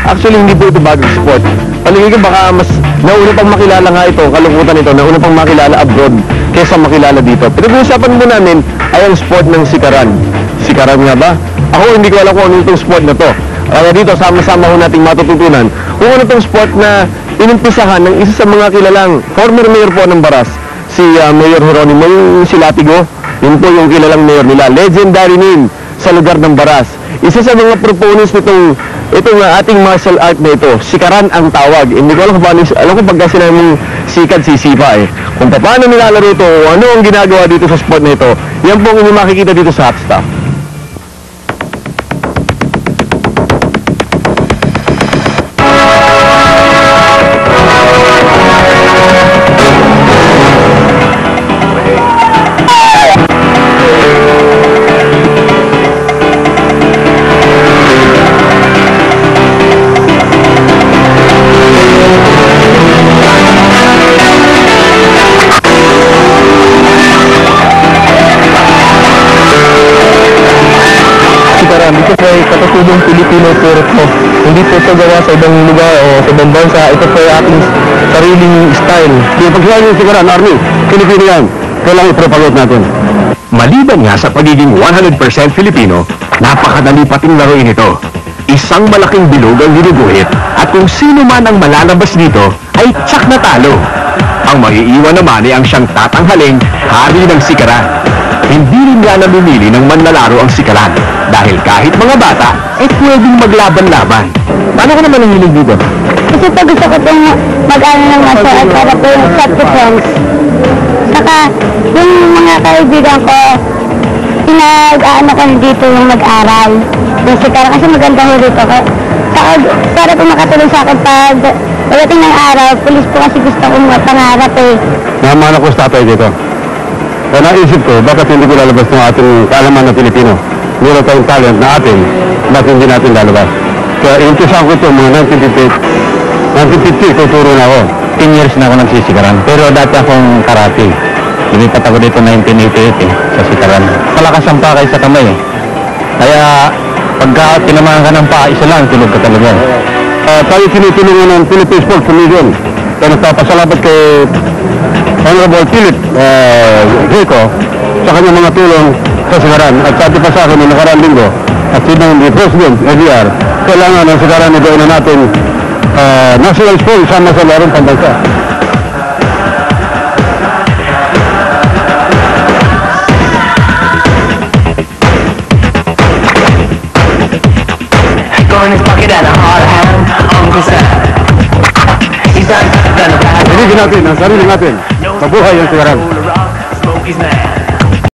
Actually, hindi po ito bagong sport. Palingin ko baka mas nauna pang makilala nga ito, kalungkutan ito, nauna pang makilala abroad kaysa makilala dito. Pinag-uusapan mo namin ay ang sport ng sikaran. Sikaran nga ba? Ako hindi ko alam kung ano itong sport na to. Kaya dito, sama-sama ho nating matututunan kung ano itong sport na inumpisahan ng isa sa mga kilalang former mayor po ng Baras, si Mayor Jeronimo, yung si Latigo. Yun po yung kilalang mayor nila. Legendary name sa lugar ng Baras. Isa sa mga proponents nitong ating martial art na ito, sikaran ang tawag. Hindi ko alam kung paano, alam ko pagka sinaming sikat, sisipa eh. Kung paano nilalaro ito, ano ang ginagawa dito sa sport na ito, yan po ang inyong makikita dito sa Hot Stuff. Ito po ay katutubong Pilipino turok po. Hindi po ito gawa sa ibang lugar o sa ibang bansa. Ito po ay ating sariling style. Yung pagkakas yung sikaran, Army, Pilipino yan. Kailangan i-propagate natin. Maliban nga sa pagiging 100% Filipino, napakadali pating laruin ito. Isang malaking bilog ang ginuguhit at kung sino man ang malalabas dito ay tsak na talo. Ang maiiwan naman ay ang siyang tatanghaling hari ng sikaran. Hindi rin nga namimili ng manlalaro ang sikaran dahil kahit mga bata ay pwedeng maglaban-laban. Paano ka naman nangilig dito? Kasi pag gusto ko itong mag-ano ng martial art para po yung self-defense. Saka yung mga kaibigan ko, pinag-ano ko dito yung mag-aral. Yung sikaran kasi maganda ho dito. Saka para po makatulong sa akin pag pagdating ng araw, pulis po kasi gusto kong pangarap eh. Namana ko sa tatay dito. Kaya naisip ko, bakit hindi ko lalabas ng ating kaalaman na Pilipino? Meron tayong talent na atin, bakit hindi natin lalabas? Kaya inumpisahan ko ito mga 1950, tuturo na ako. 10 years na ako nagsisikaran. Pero dati akong karate. Lumipat ako dito 1988 sa sikaran. Malakas ang pakay sa kamay eh. Kaya pagka tinamaan ka ng paa, isa lang, tulog ka talaga. Tayo tinutulungan ng Philippine Sports Commission. Kaya nagpapasalamat kay Honorable Philip Rico sa kanyang mga tulong sa sikaran. At sabi pa sa akin ng nakaraan linggo at sinang ni President LDR, kailangan ng sikaran na gawin na natin national sport sama sa larong pambansa. Hindi natin ang sarili natin. Mabuhay ang sikaran.